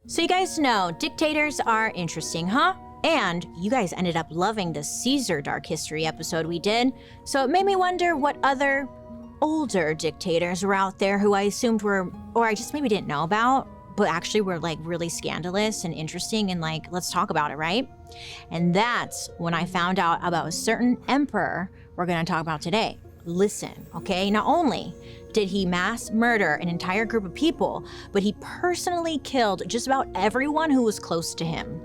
So you guys know, dictators are interesting, huh? And you guys ended up loving the Caesar Dark History episode we did, so it made me wonder what other older dictators were out there who I assumed were, or I just maybe didn't know about, but actually were like really scandalous and interesting and like, let's talk about it, right? And that's when I found out about a certain emperor we're gonna talk about today. Listen, okay? Not only did he mass murder an entire group of people, but he personally killed just about everyone who was close to him.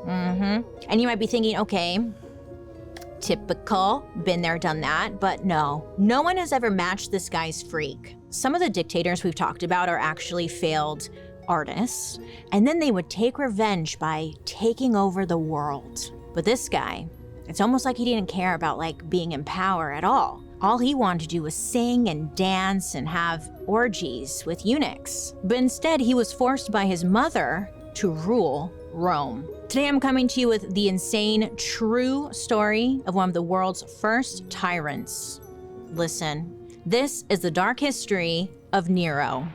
And you might be thinking, okay, typical, been there, done that, but no one has ever matched this guy's freak. Some of the dictators we've talked about are actually failed artists, and then they would take revenge by taking over the world. But this guy, it's almost like he didn't care about like being in power at all. All he wanted to do was sing and dance and have orgies with eunuchs. But instead, he was forced by his mother to rule Rome. Today, I'm coming to you with the insane, true story of one of the world's first tyrants. Listen, this is the dark history of Nero.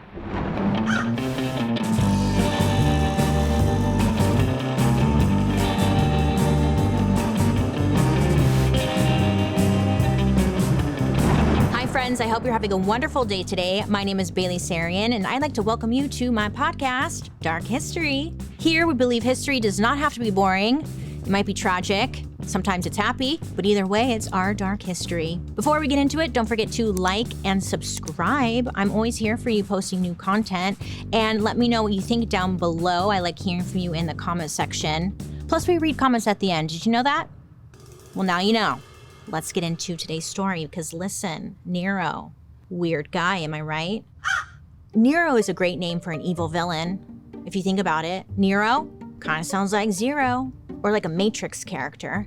Friends, I hope you're having a wonderful day today. My name is Bailey Sarian, and I'd like to welcome you to my podcast, Dark History. Here, we believe history does not have to be boring. It might be tragic. Sometimes it's happy, but either way, it's our dark history. Before we get into it, don't forget to like and subscribe. I'm always here for you posting new content, and let me know what you think down below. I like hearing from you in the comment section. Plus, we read comments at the end. Did you know that? Well, now you know. Let's get into today's story because listen, Nero, weird guy, am I right? Nero is a great name for an evil villain. If you think about it, Nero kind of sounds like Zero or like a Matrix character.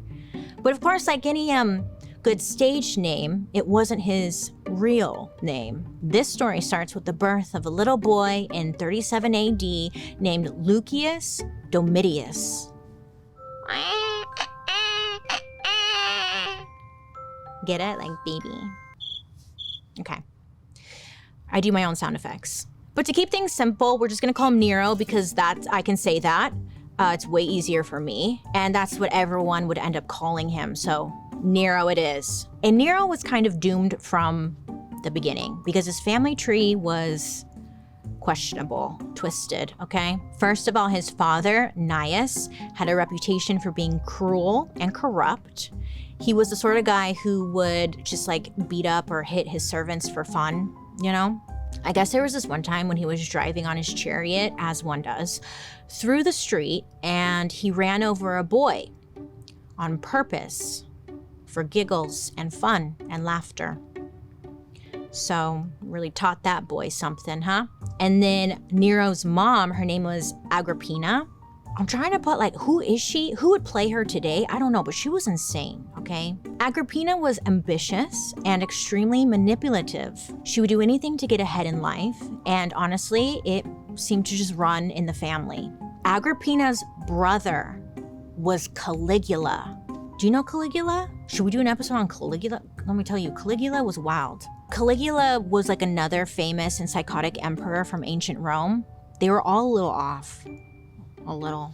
But of course, like any good stage name, it wasn't his real name. This story starts with the birth of a little boy in 37 AD named Lucius Domitius. Get it? Like baby. Okay. I do my own sound effects. But to keep things simple, we're just gonna call him Nero because I can say that. It's way easier for me. And that's what everyone would end up calling him. So Nero it is. And Nero was kind of doomed from the beginning because his family tree was questionable, twisted, okay? First of all, his father, Gnaeus, had a reputation for being cruel and corrupt. He was the sort of guy who would just like beat up or hit his servants for fun, you know? I guess there was this one time when he was driving on his chariot, as one does, through the street, and he ran over a boy on purpose for giggles and fun and laughter. So really taught that boy something, huh? And then Nero's mom, her name was Agrippina. I'm trying to put like, who is she? Who would play her today? I don't know, but she was insane, okay? Agrippina was ambitious and extremely manipulative. She would do anything to get ahead in life, and honestly, it seemed to just run in the family. Agrippina's brother was Caligula. Do you know Caligula? Should we do an episode on Caligula? Let me tell you, Caligula was wild. Caligula was like another famous and psychotic emperor from ancient Rome. They were all a little off. A little,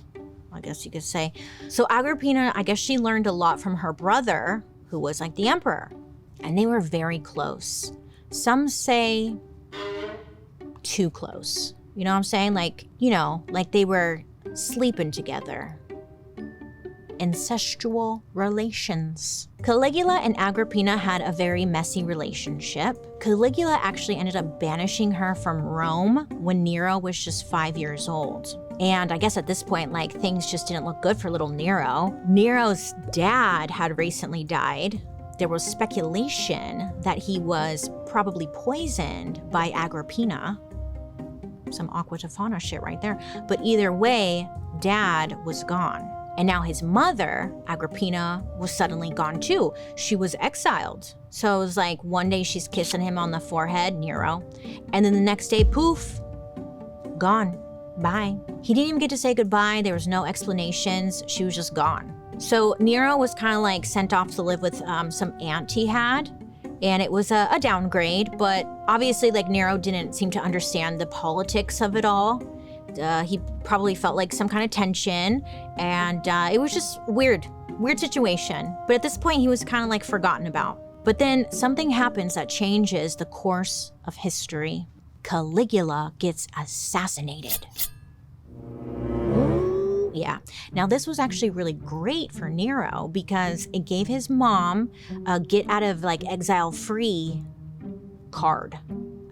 I guess you could say. So Agrippina, I guess she learned a lot from her brother, who was like the emperor. And they were very close. Some say too close. You know what I'm saying? Like, you know, like they were sleeping together. Incestual relations. Caligula and Agrippina had a very messy relationship. Caligula actually ended up banishing her from Rome when Nero was just 5 years old. And I guess at this point, like things just didn't look good for little Nero. Nero's dad had recently died. There was speculation that he was probably poisoned by Agrippina. Some aqua tofana shit right there. But either way, dad was gone. And now his mother, Agrippina, was suddenly gone too. She was exiled. So it was like one day she's kissing him on the forehead, Nero. And then the next day, poof, gone. Bye. He didn't even get to say goodbye. There was no explanations. She was just gone. So Nero was kind of like sent off to live with some aunt he had. And it was a downgrade, but obviously like Nero didn't seem to understand the politics of it all. He probably felt like some kind of tension, and it was just weird situation. But at this point, he was kind of like forgotten about. But then something happens that changes the course of history. Caligula gets assassinated. Yeah. Now, this was actually really great for Nero because it gave his mom a get out of like exile free card,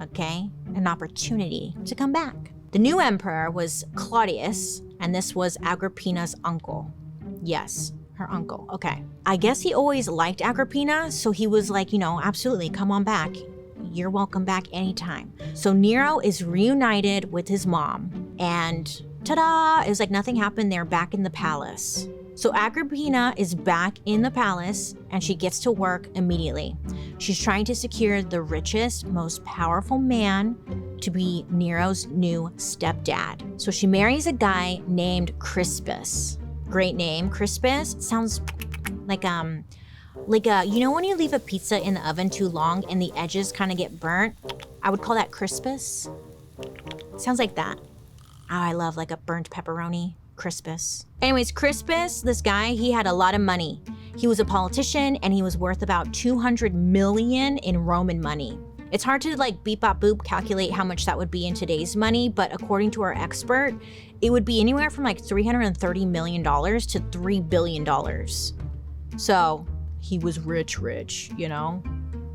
okay? An opportunity to come back. The new emperor was Claudius, and this was Agrippina's uncle. Yes, her uncle. Okay. I guess he always liked Agrippina, so he was like, absolutely, come on back. You're welcome back anytime. So Nero is reunited with his mom, and ta-da! It was like nothing happened. They're back in the palace. So Agrippina is back in the palace, and she gets to work immediately. She's trying to secure the richest, most powerful man to be Nero's new stepdad. So she marries a guy named Crispus. Great name, Crispus. Sounds like when you leave a pizza in the oven too long and the edges kind of get burnt? I would call that Crispus. Sounds like that. Oh, I love like a burnt pepperoni. Crispus. Anyways, Crispus, this guy, he had a lot of money. He was a politician and he was worth about 200 million in Roman money. It's hard to like beep bop boop calculate how much that would be in today's money, but according to our expert, it would be anywhere from like $330 million to $3 billion. So he was rich,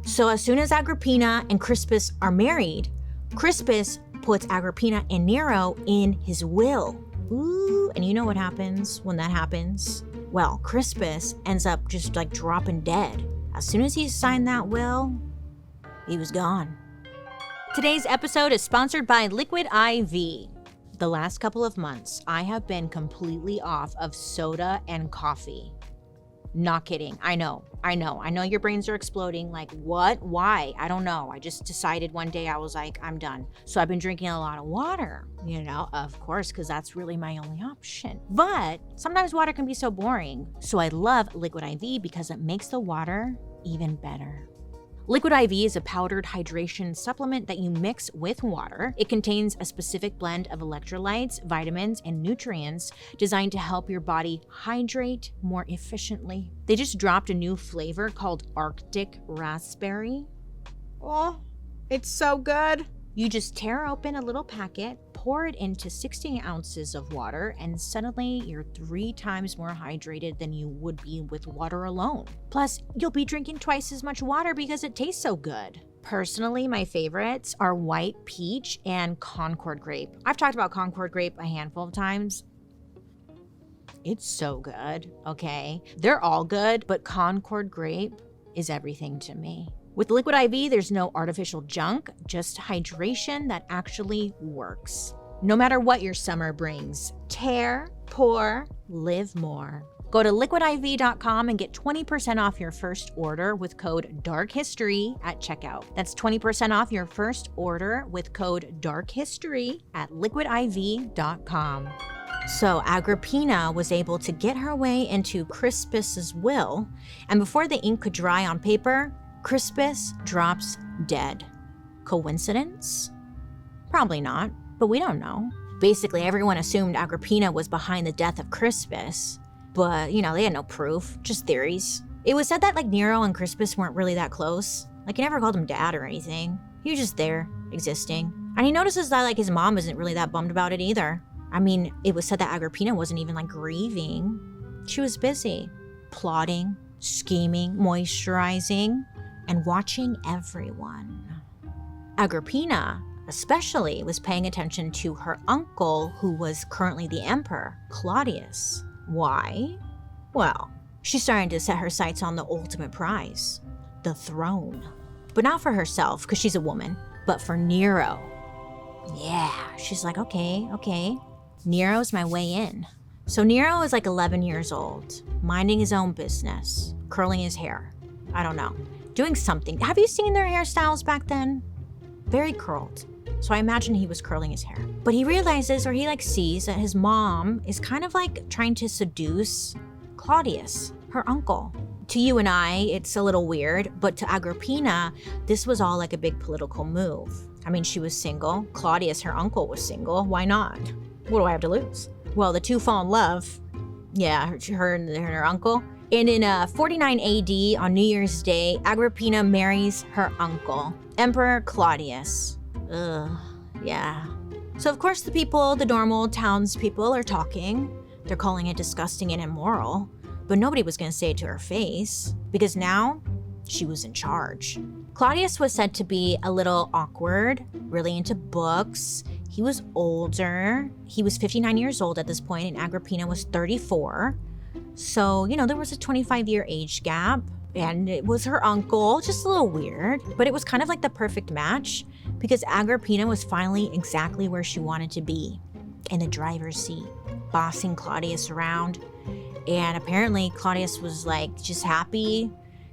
So as soon as Agrippina and Crispus are married, Crispus puts Agrippina and Nero in his will. Ooh, and you know what happens when that happens? Well, Crispus ends up just like dropping dead. As soon as he signed that will, he was gone. Today's episode is sponsored by Liquid IV. The last couple of months, I have been completely off of soda and coffee. Not kidding. I know your brains are exploding. Like, what? Why? I don't know. I just decided one day I was like, I'm done. So I've been drinking a lot of water, of course, because that's really my only option. But sometimes water can be so boring. So I love Liquid IV because it makes the water even better. Liquid IV is a powdered hydration supplement that you mix with water. It contains a specific blend of electrolytes, vitamins, and nutrients designed to help your body hydrate more efficiently. They just dropped a new flavor called Arctic Raspberry. Oh, it's so good. You just tear open a little packet, pour it into 16 ounces of water, and suddenly you're 3 times more hydrated than you would be with water alone. Plus, you'll be drinking twice as much water because it tastes so good. Personally, my favorites are white peach and Concord grape. I've talked about Concord grape a handful of times. It's so good, okay? They're all good, but Concord grape is everything to me. With Liquid IV, there's no artificial junk, just hydration that actually works. No matter what your summer brings, tear, pour, live more. Go to liquidiv.com and get 20% off your first order with code DARKHISTORY at checkout. That's 20% off your first order with code DARKHISTORY at liquidiv.com. So Agrippina was able to get her way into Crispus's will, and before the ink could dry on paper, Crispus drops dead. Coincidence? Probably not, but we don't know. Basically, everyone assumed Agrippina was behind the death of Crispus, but, they had no proof, just theories. It was said that, Nero and Crispus weren't really that close. He never called him dad or anything. He was just there, existing. And he notices that, his mom isn't really that bummed about it either. It was said that Agrippina wasn't even, grieving. She was busy, plotting, scheming, moisturizing, and watching everyone. Agrippina, especially, was paying attention to her uncle, who was currently the emperor, Claudius. Why? Well, she's starting to set her sights on the ultimate prize, the throne. But not for herself, because she's a woman, but for Nero. Yeah, she's like, okay, Nero's my way in. So Nero is 11 years old, minding his own business, curling his hair. I don't know. Doing something. Have you seen their hairstyles back then? Very curled. So I imagine he was curling his hair. But he realizes, or he sees, that his mom is kind of trying to seduce Claudius, her uncle. To you and I, it's a little weird, but to Agrippina, this was all a big political move. She was single. Claudius, her uncle, was single. Why not? What do I have to lose? Well, the two fall in love. Yeah, her and her uncle. And in 49 AD, on New Year's Day, Agrippina marries her uncle, Emperor Claudius. Ugh, yeah. So of course the normal townspeople are talking. They're calling it disgusting and immoral, but nobody was gonna say it to her face, because now she was in charge. Claudius was said to be a little awkward, really into books. He was older. He was 59 years old at this point, and Agrippina was 34. So, there was a 25-year age gap, and it was her uncle, just a little weird, but it was kind of like the perfect match because Agrippina was finally exactly where she wanted to be, in the driver's seat, bossing Claudius around. And apparently Claudius was like just happy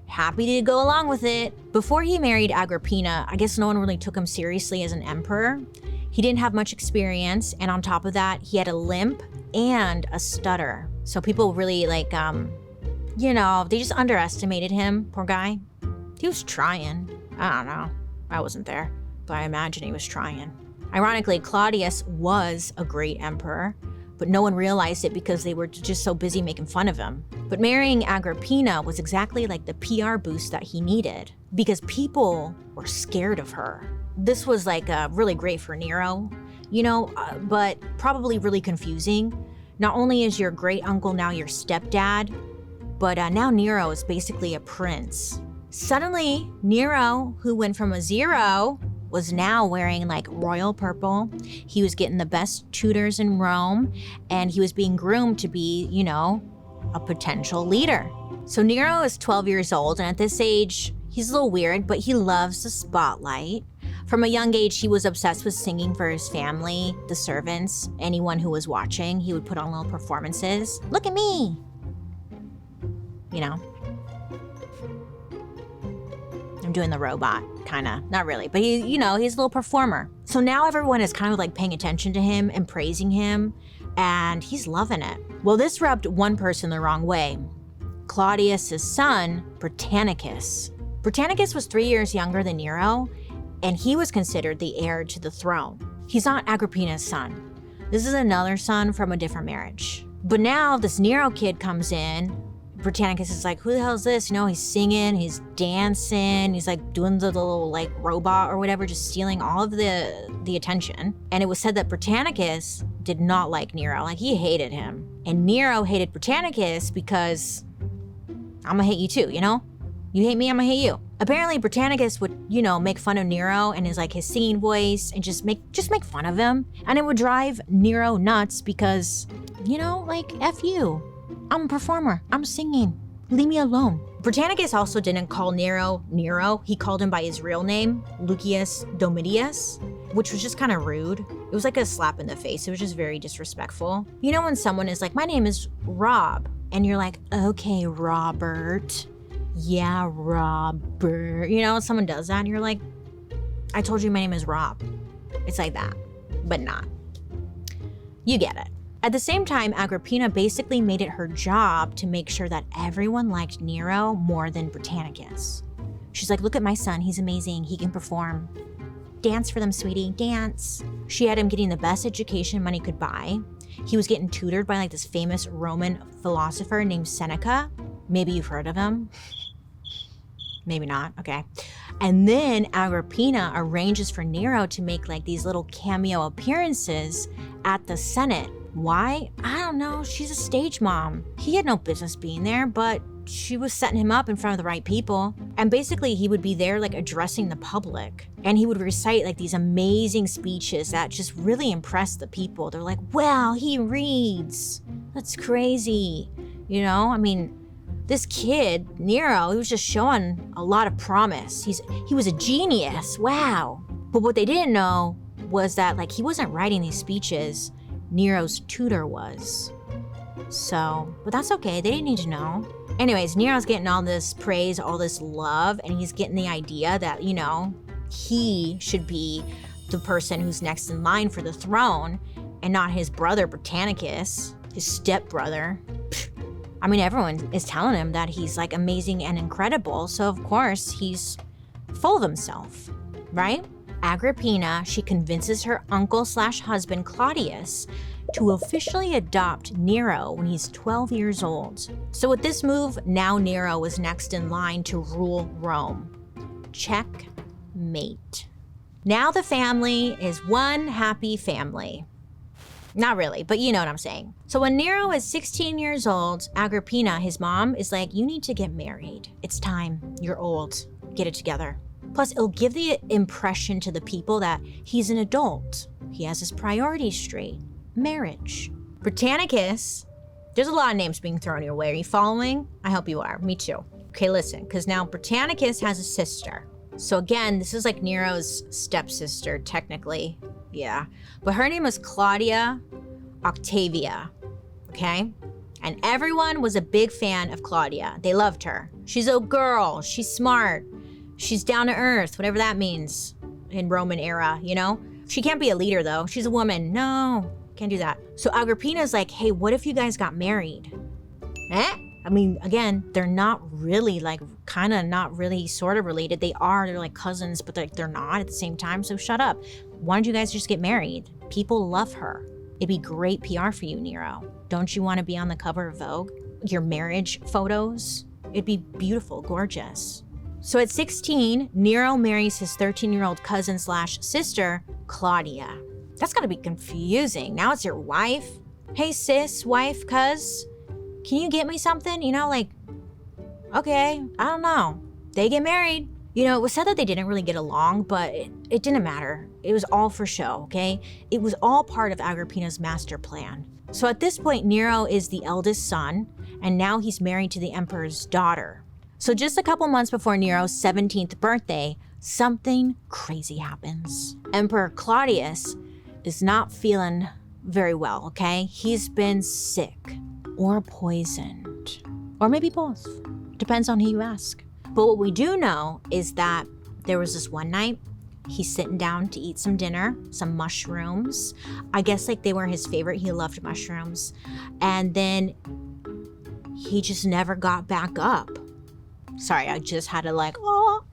to go along with it. Before he married Agrippina, I guess no one really took him seriously as an emperor. He didn't have much experience, and on top of that, he had a limp and a stutter. So people really they just underestimated him, poor guy. He was trying. I don't know. I wasn't there, but I imagine he was trying. Ironically, Claudius was a great emperor, but no one realized it because they were just so busy making fun of him. But marrying Agrippina was exactly like the PR boost that he needed because people were scared of her. This was really great for Nero, but probably really confusing. Not only is your great uncle now your stepdad, but now Nero is basically a prince. Suddenly, Nero, who went from a 0, was now wearing royal purple. He was getting the best tutors in Rome, and he was being groomed to be, a potential leader. So Nero is 12 years old, and at this age, he's a little weird, but he loves the spotlight. From a young age, he was obsessed with singing for his family, the servants, anyone who was watching. He would put on little performances. Look at me! I'm doing the robot, kinda. Not really, but he's a little performer. So now everyone is kind of paying attention to him and praising him, and he's loving it. Well, this rubbed one person the wrong way. Claudius's son, Britannicus. Britannicus was 3 years younger than Nero, and he was considered the heir to the throne. He's not Agrippina's son. This is another son from a different marriage. But now this Nero kid comes in. Britannicus is like, who the hell is this? He's singing, he's dancing, he's doing the little robot or whatever, just stealing all of the attention. And it was said that Britannicus did not like Nero, he hated him. And Nero hated Britannicus because I'm gonna hate you too, You hate me, I'm gonna hate you. Apparently Britannicus would, make fun of Nero and his singing voice and just make fun of him. And it would drive Nero nuts because, F you. I'm a performer, I'm singing, leave me alone. Britannicus also didn't call Nero Nero, he called him by his real name, Lucius Domitius, which was just kind of rude. It was like a slap in the face, it was just very disrespectful. When someone is like, my name is Rob, and you're like, okay, Robert. Yeah, Robert. Someone does that and you're like, I told you my name is Rob. It's like that, but not. You get it. At the same time, Agrippina basically made it her job to make sure that everyone liked Nero more than Britannicus. She's like, look at my son, he's amazing, he can perform. Dance for them, sweetie, dance. She had him getting the best education money could buy. He was getting tutored by this famous Roman philosopher named Seneca. Maybe you've heard of him. Maybe not, okay. And then Agrippina arranges for Nero to make these little cameo appearances at the Senate. Why? I don't know, she's a stage mom. He had no business being there, but she was setting him up in front of the right people. And basically he would be there addressing the public. And he would recite these amazing speeches that just really impressed the people. They're like, wow, he reads. That's crazy. This kid, Nero, he was just showing a lot of promise. He was a genius, wow. But what they didn't know was that he wasn't writing these speeches, Nero's tutor was. So, but that's okay, they didn't need to know. Anyways, Nero's getting all this praise, all this love, and he's getting the idea that, he should be the person who's next in line for the throne and not his brother Britannicus, his stepbrother. Everyone is telling him that he's amazing and incredible, so of course he's full of himself, right? Agrippina, she convinces her uncle/husband Claudius to officially adopt Nero when he's 12 years old. So with this move, now Nero was next in line to rule Rome. Checkmate. Now the family is one happy family. Not really, but you know what I'm saying. So when Nero is 16 years old, Agrippina, his mom, is like, you need to get married. It's time. You're old. Get it together. Plus, it'll give the impression to the people that he's an adult. He has his priorities straight. Marriage. Britannicus, there's a lot of names being thrown your way. Are you following? I hope you are. Me too. Okay, listen, because now Britannicus has a sister. So again, this is like Nero's stepsister, technically. Yeah. But her name was Claudia Octavia, okay? And everyone was a big fan of Claudia. They loved her. She's a girl. She's smart. She's down to earth, whatever that means in Roman era, you know? She can't be a leader, though. She's a woman. No, can't do that. So Agrippina's like, hey, what if you guys got married? I mean, again, they're not really like, kind of not really sort of related. They're like cousins, but they're not at the same time. So shut up. Why don't you guys just get married? People love her. It'd be great PR for you, Nero. Don't you want to be on the cover of Vogue? Your marriage photos? It'd be beautiful, gorgeous. So at 16, Nero marries his 13-year-old cousin / sister, Claudia. That's gotta be confusing. Now it's your wife. Hey sis, wife, cuz, can you get me something? You know, like, okay, I don't know. They get married. You know, it was said that they didn't really get along, but it didn't matter. It was all for show, okay? It was all part of Agrippina's master plan. So at this point, Nero is the eldest son, and now he's married to the emperor's daughter. So just a couple months before Nero's 17th birthday, something crazy happens. Emperor Claudius is not feeling very well, okay? He's been sick or poisoned, or maybe both. Depends on who you ask. But what we do know is that there was this one night, he's sitting down to eat some dinner, some mushrooms. I guess like they were his favorite. He loved mushrooms. And then he just never got back up. Sorry, I just had to like, oh,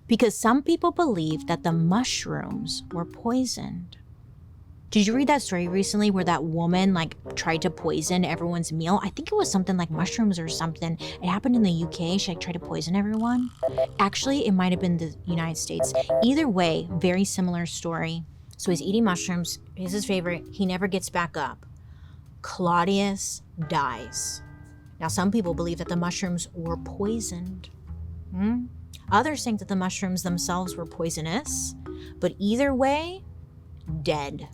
because some people believe that the mushrooms were poisoned. Did you read that story recently where that woman like tried to poison everyone's meal? I think it was something like mushrooms or something. It happened in the UK. She like tried to poison everyone. Actually, it might have been the United States. Either way, very similar story. So he's eating mushrooms. It's his favorite. He never gets back up. Claudius dies. Now, some people believe that the mushrooms were poisoned. Others think that the mushrooms themselves were poisonous. But either way, dead.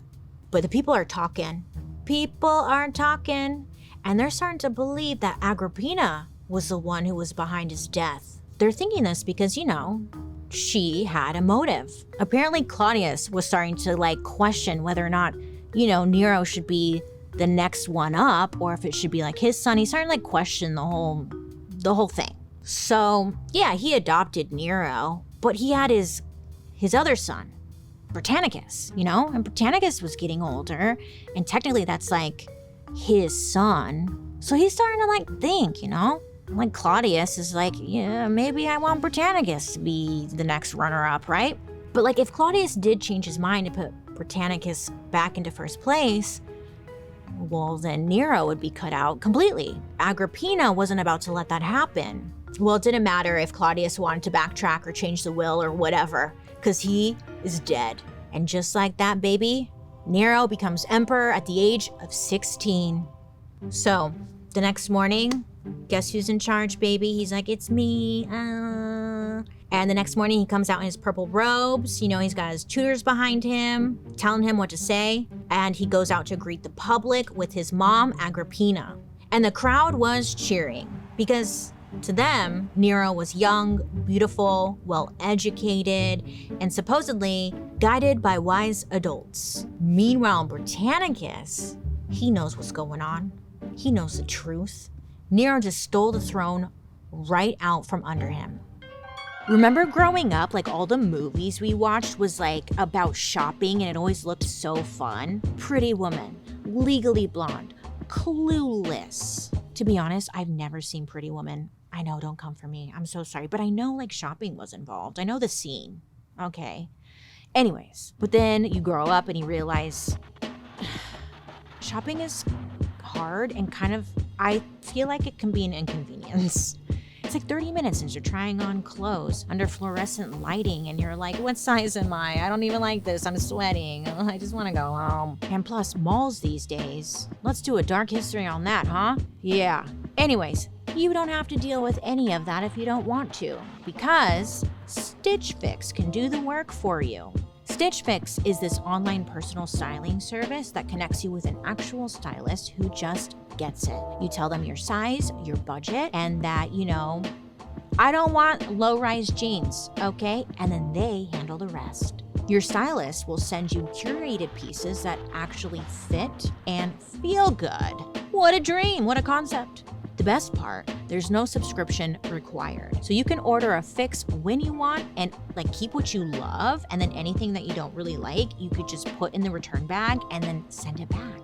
But the people are talking. People are talking. And they're starting to believe that Agrippina was the one who was behind his death. They're thinking this because, you know, she had a motive. Apparently, Claudius was starting to like question whether or not, you know, Nero should be the next one up or if it should be like his son. He's starting to like question the whole thing. So yeah, he adopted Nero, but he had his other son, Britannicus, you know, and Britannicus was getting older, and technically that's like his son. So he's starting to like think, you know, like Claudius is like, yeah, maybe I want Britannicus to be the next runner-up, right? But like if Claudius did change his mind to put Britannicus back into first place, well, then Nero would be cut out completely. Agrippina wasn't about to let that happen. Well, it didn't matter if Claudius wanted to backtrack or change the will or whatever, because he is dead. And just like that, baby, Nero becomes emperor at the age of 16. So the next morning, guess who's in charge, baby? He's like, it's me. And the next morning he comes out in his purple robes. You know, he's got his tutors behind him, telling him what to say. And he goes out to greet the public with his mom, Agrippina. And the crowd was cheering because to them, Nero was young, beautiful, well-educated, and supposedly guided by wise adults. Meanwhile, Britannicus, he knows what's going on. He knows the truth. Nero just stole the throne right out from under him. Remember growing up, like all the movies we watched was like about shopping and it always looked so fun? Pretty Woman, Legally Blonde, Clueless. To be honest, I've never seen Pretty Woman. I know, don't come for me. I'm so sorry. But I know like shopping was involved. I know the scene. Okay. Anyways, but then you grow up and you realize shopping is hard and I feel like it can be an inconvenience. It's like 30 minutes since you're trying on clothes under fluorescent lighting and you're like, what size am I? I don't even like this. I'm sweating. I just want to go home. And plus, malls these days. Let's do a dark history on that, huh? Yeah. Anyways, you don't have to deal with any of that if you don't want to, because Stitch Fix can do the work for you. Stitch Fix is this online personal styling service that connects you with an actual stylist who just gets it. You tell them your size, your budget, and that, I don't want low-rise jeans, okay? And then they handle the rest. Your stylist will send you curated pieces that actually fit and feel good. What a dream, what a concept. The best part, there's no subscription required. So you can order a fix when you want and keep what you love, and then anything that you don't really like, you could just put in the return bag and then send it back.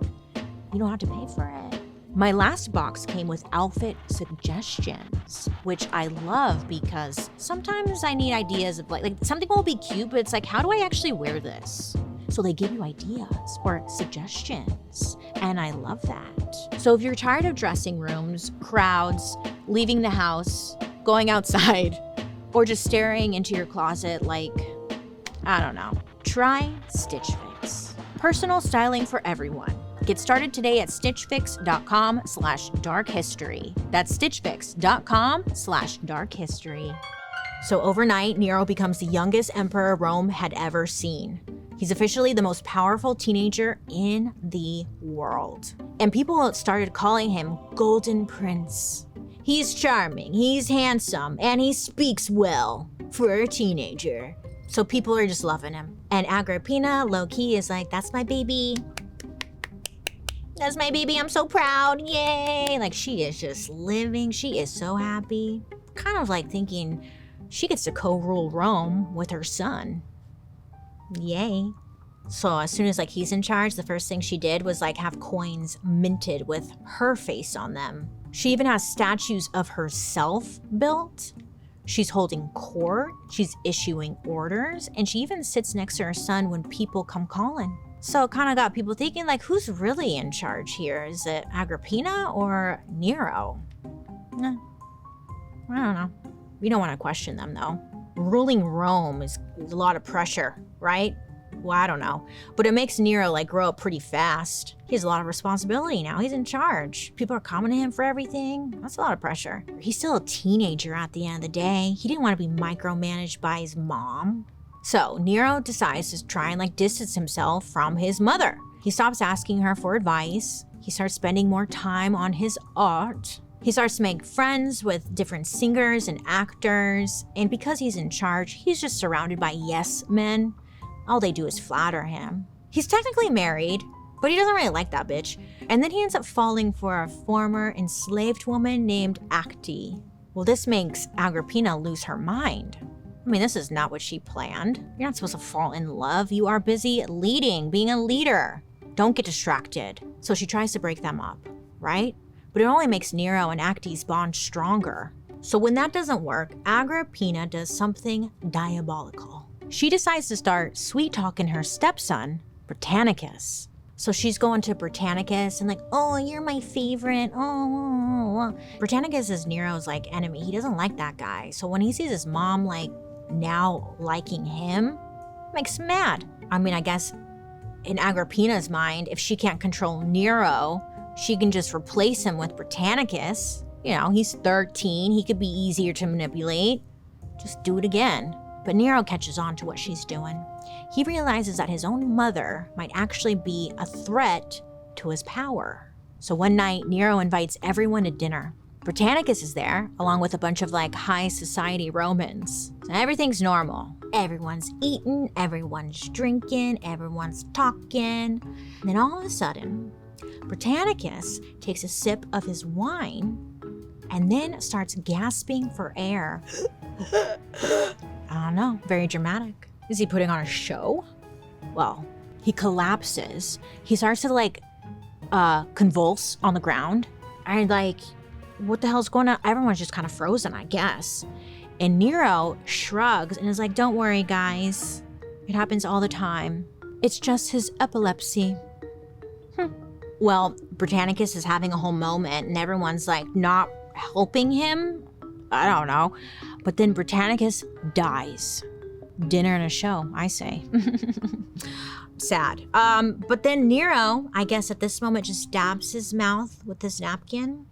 You don't have to pay for it. My last box came with outfit suggestions, which I love because sometimes I need ideas of like something will be cute, but it's like, how do I actually wear this? So they give you ideas or suggestions, and I love that. So if you're tired of dressing rooms, crowds, leaving the house, going outside, or just staring into your closet I don't know, try Stitch Fix. Personal styling for everyone. Get started today at stitchfix.com/darkhistory. That's stitchfix.com/darkhistory. So overnight, Nero becomes the youngest emperor Rome had ever seen. He's officially the most powerful teenager in the world. And people started calling him Golden Prince. He's charming, he's handsome, and he speaks well for a teenager. So people are just loving him. And Agrippina, low-key, is like, that's my baby. That's my baby, I'm so proud, yay! She is just living, she is so happy. Kind of thinking she gets to co-rule Rome with her son. Yay. So as soon as he's in charge, the first thing she did was have coins minted with her face on them. She even has statues of herself built. She's holding court, she's issuing orders, and she even sits next to her son when people come calling. So it kind of got people thinking who's really in charge here? Is it Agrippina or Nero? I don't know. We don't want to question them though. Ruling Rome is a lot of pressure, right? Well, I don't know. But it makes Nero grow up pretty fast. He has a lot of responsibility now. He's in charge. People are coming to him for everything. That's a lot of pressure. He's still a teenager at the end of the day. He didn't want to be micromanaged by his mom. So Nero decides to try and distance himself from his mother. He stops asking her for advice. He starts spending more time on his art. He starts to make friends with different singers and actors, and because he's in charge, he's just surrounded by yes men. All they do is flatter him. He's technically married, but he doesn't really like that bitch. And then he ends up falling for a former enslaved woman named Acti. Well, this makes Agrippina lose her mind. This is not what she planned. You're not supposed to fall in love. You are busy leading, being a leader. Don't get distracted. So she tries to break them up, right? But it only makes Nero and Acti's bond stronger. So when that doesn't work, Agrippina does something diabolical. She decides to start sweet-talking her stepson, Britannicus. So she's going to Britannicus and oh, you're my favorite, oh. Britannicus is Nero's enemy. He doesn't like that guy. So when he sees his mom now liking him, it makes him mad. I guess in Agrippina's mind, if she can't control Nero, she can just replace him with Britannicus. He's 13, he could be easier to manipulate. Just do it again. But Nero catches on to what she's doing. He realizes that his own mother might actually be a threat to his power. So one night, Nero invites everyone to dinner. Britannicus is there, along with a bunch of high society Romans. So everything's normal. Everyone's eating, everyone's drinking, everyone's talking. And then all of a sudden, Britannicus takes a sip of his wine and then starts gasping for air. I don't know, very dramatic. Is he putting on a show? Well, he collapses. He starts to convulse on the ground. And what the hell's going on? Everyone's just kind of frozen, I guess. And Nero shrugs and is like, don't worry, guys. It happens all the time. It's just his epilepsy. Well, Britannicus is having a whole moment and everyone's like not helping him. I don't know. But then Britannicus dies. Dinner and a show, I say. Sad. But then Nero, I guess at this moment, just dabs his mouth with his napkin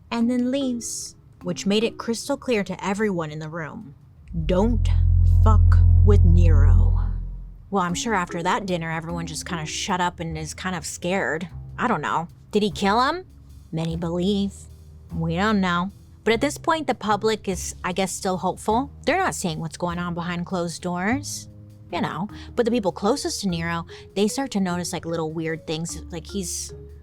and then leaves, which made it crystal clear to everyone in the room. Don't fuck with Nero. Well, I'm sure after that dinner, everyone just kind of shut up and is kind of scared. I don't know. Did he kill him? Many believe. We don't know. But at this point, the public is, I guess, still hopeful. They're not seeing what's going on behind closed doors, you know. But the people closest to Nero, they start to notice like little weird things. Like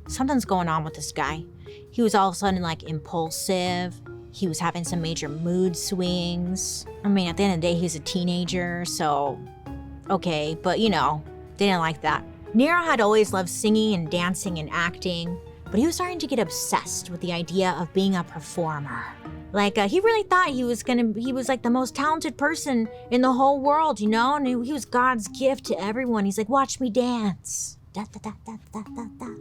something's going on with this guy. He was all of a sudden like impulsive. He was having some major mood swings. I mean, at the end of the day, he's a teenager, so okay. But you know, they didn't like that. Nero had always loved singing and dancing and acting, but he was starting to get obsessed with the idea of being a performer. Like, he really thought he was like the most talented person in the whole world, you know? And he was God's gift to everyone. He's like, watch me dance. Da, da, da, da, da, da, da.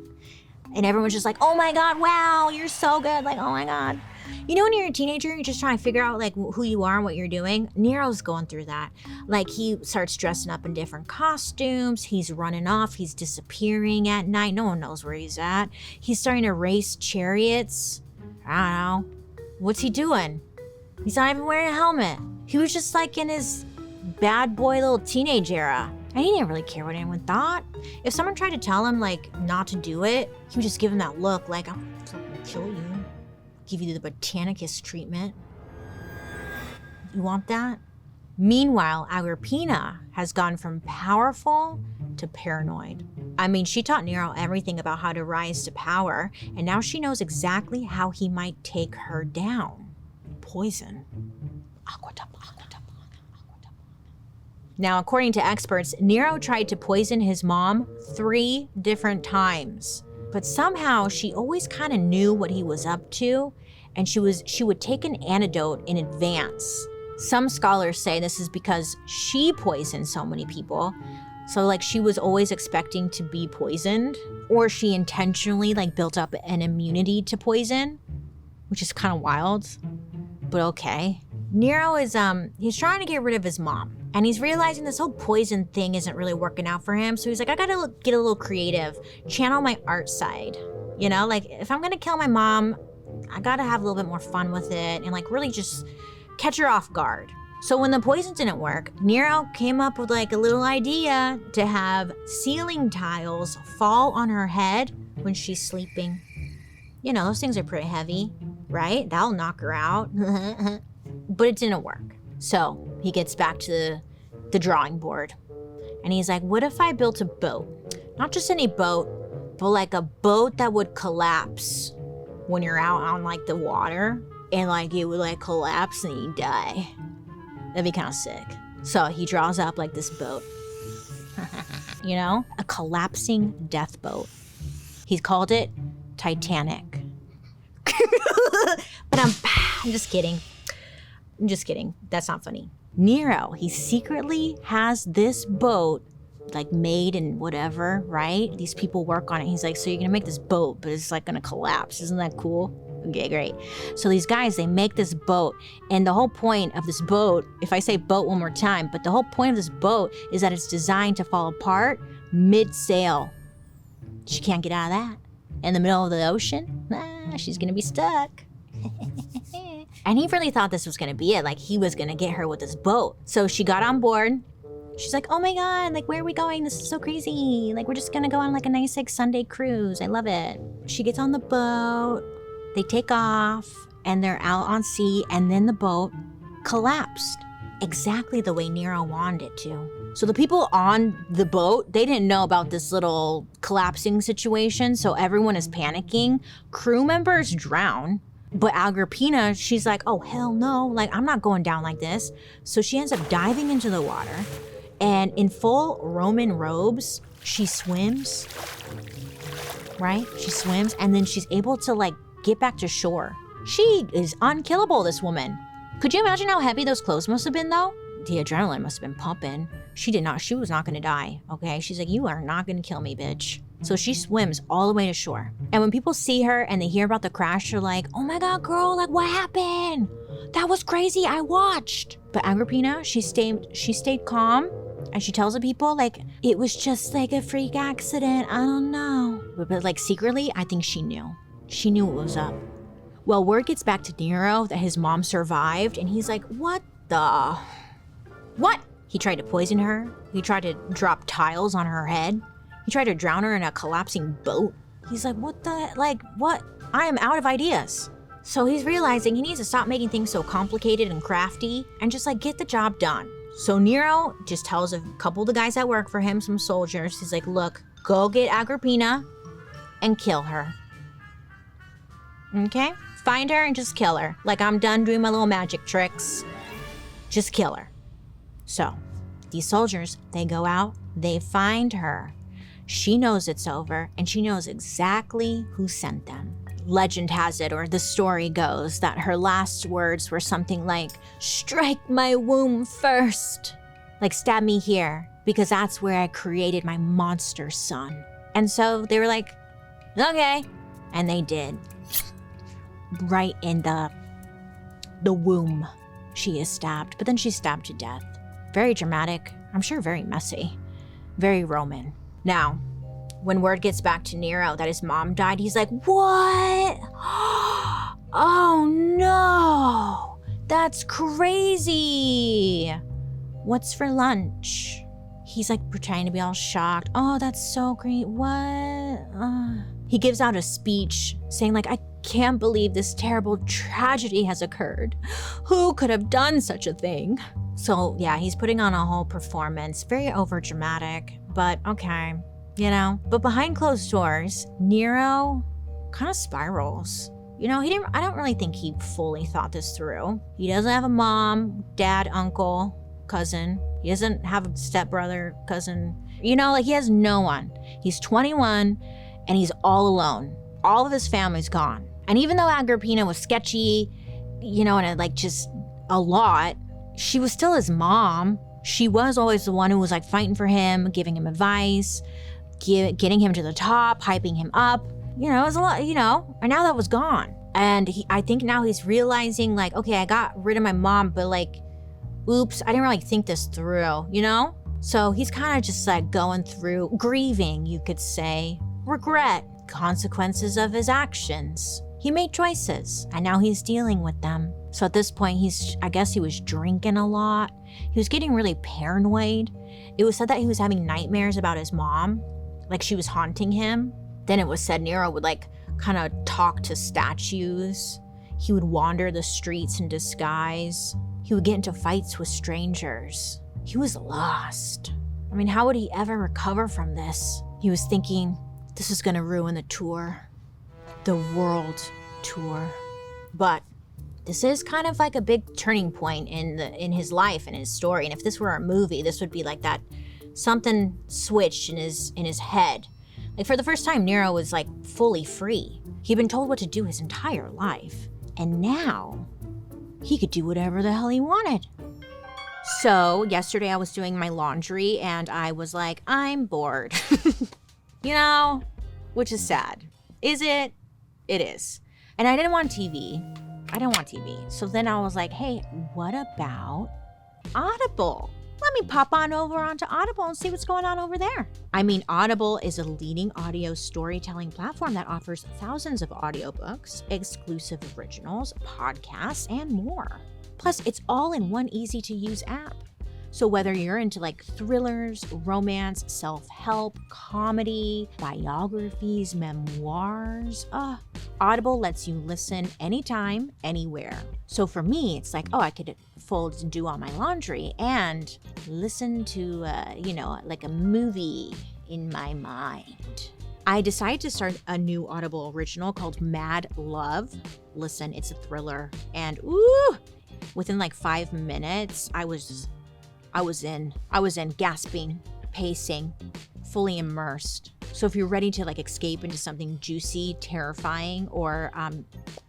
And everyone's just like, oh my God, wow, you're so good. Like, oh my God. You know, when you're a teenager, you're just trying to figure out like who you are and what you're doing. Nero's going through that. Like, he starts dressing up in different costumes. He's running off. He's disappearing at night. No one knows where he's at. He's starting to race chariots. I don't know. What's he doing? He's not even wearing a helmet. He was just like in his bad boy little teenage era. And he didn't really care what anyone thought. If someone tried to tell him like not to do it, he would just give him that look like, I'm gonna kill you. Give you the Britannicus treatment. You want that? Meanwhile, Agrippina has gone from powerful to paranoid. I mean, she taught Nero everything about how to rise to power, and now she knows exactly how he might take her down. Poison. Now, according to experts, Nero tried to poison his mom 3 different times. But somehow she always kind of knew what he was up to, and she would take an antidote in advance. Some scholars say this is because she poisoned so many people. So like she was always expecting to be poisoned, or she intentionally like built up an immunity to poison, which is kind of wild, but okay. Nero is, he's trying to get rid of his mom, and he's realizing this whole poison thing isn't really working out for him. So he's like, I gotta get a little creative, channel my art side. You know, like if I'm gonna kill my mom, I gotta have a little bit more fun with it and like really just catch her off guard. So when the poison didn't work, Nero came up with like a little idea to have ceiling tiles fall on her head when she's sleeping. You know, those things are pretty heavy, right? That'll knock her out. But it didn't work. So he gets back to the drawing board. And he's like, what if I built a boat? Not just any boat, but like a boat that would collapse when you're out on like the water. And like it would like collapse and you die. That'd be kind of sick. So he draws up like this boat. You know? A collapsing death boat. He's called it Titanic. But I'm just kidding. I'm just kidding. That's not funny. Nero, he secretly has this boat like made and whatever, right? These people work on it. He's like, so you're gonna make this boat, but it's like gonna collapse. Isn't that cool? Okay, great. So these guys, they make this boat, and the whole point of this boat, if I say boat one more time, but the whole point of this boat is that it's designed to fall apart mid-sail. She can't get out of that. In the middle of the ocean, she's gonna be stuck. And he really thought this was gonna be it, like he was gonna get her with this boat. So she got on board. She's like, oh my God, like where are we going? This is so crazy. Like we're just gonna go on like a nice like Sunday cruise. I love it. She gets on the boat, they take off, and they're out on sea, and then the boat collapsed exactly the way Nero wanted it to. So the people on the boat, they didn't know about this little collapsing situation, so everyone is panicking. Crew members drown. But Agrippina, she's like, oh, hell no. Like, I'm not going down like this. So she ends up diving into the water. And in full Roman robes, she swims. Right? She swims. And then she's able to, like, get back to shore. She is unkillable, this woman. Could you imagine how heavy those clothes must have been, though? The adrenaline must have been pumping. She was not going to die, okay? She's like, you are not going to kill me, bitch. So she swims all the way to shore. And when people see her and they hear about the crash, they're like, oh my God, girl, like what happened? That was crazy, I watched. But Agrippina, she stayed calm. And she tells the people, like, it was just like a freak accident, I don't know. But like secretly, I think she knew. She knew what was up. Well, word gets back to Nero that his mom survived, and he's like, what? He tried to poison her. He tried to drop tiles on her head. He tried to drown her in a collapsing boat. He's like, what? I am out of ideas. So he's realizing he needs to stop making things so complicated and crafty and just like get the job done. So Nero just tells a couple of the guys that work for him, some soldiers, he's like, look, go get Agrippina and kill her. Okay? Find her and just kill her. Like, I'm done doing my little magic tricks. Just kill her. So these soldiers, they go out, they find her. She knows it's over, and she knows exactly who sent them. Legend has it, or the story goes, that her last words were something like, strike my womb first. Like, stab me here, because that's where I created my monster son. And so they were like, okay. And they did. Right in the womb, she is stabbed, but then she's stabbed to death. Very dramatic, I'm sure very messy, very Roman. Now, when word gets back to Nero that his mom died, he's like, what? Oh no, that's crazy. What's for lunch? He's like pretending to be all shocked. Oh, that's so great, what? He gives out a speech saying like, I can't believe this terrible tragedy has occurred. Who could have done such a thing? So yeah, he's putting on a whole performance, very overdramatic, but okay, you know. But behind closed doors, Nero kind of spirals. You know, I don't really think he fully thought this through. He doesn't have a mom, dad, uncle, cousin. He doesn't have a stepbrother, cousin. You know, like he has no one. He's 21 and he's all alone. All of his family's gone. And even though Agrippina was sketchy, you know, and like just a lot, she was still his mom. She was always the one who was like fighting for him, giving him advice, getting him to the top, hyping him up. You know, it was a lot, you know, and now that was gone. And I think now he's realizing like, okay, I got rid of my mom, but like, oops, I didn't really think this through, you know? So he's kind of just like going through grieving, you could say, regret, consequences of his actions. He made choices and now he's dealing with them. So at this point, I guess he was drinking a lot. He was getting really paranoid. It was said that he was having nightmares about his mom, like she was haunting him. Then it was said Nero would like kind of talk to statues. He would wander the streets in disguise. He would get into fights with strangers. He was lost. I mean, how would he ever recover from this? He was thinking, this is gonna ruin the tour, the world tour. But this is kind of like a big turning point in his life and his story. And if this were a movie, this would be like that, something switched in his head. Like for the first time, Nero was like fully free. He'd been told what to do his entire life. And now he could do whatever the hell he wanted. So yesterday I was doing my laundry and I was like, I'm bored. You know, which is sad. Is it? It is. And I didn't want TV. So then I was like, hey, what about Audible? Let me pop on over onto Audible and see what's going on over there. I mean, Audible is a leading audio storytelling platform that offers thousands of audiobooks, exclusive originals, podcasts, and more. Plus, it's all in one easy-to-use app. So whether you're into like thrillers, romance, self-help, comedy, biographies, memoirs, Audible lets you listen anytime, anywhere. So for me, it's like, I could fold and do all my laundry and listen to, like a movie in my mind. I decided to start a new Audible original called Mad Love. Listen, it's a thriller, and within like 5 minutes, I was in, gasping, pacing, fully immersed. So if you're ready to like escape into something juicy, terrifying, or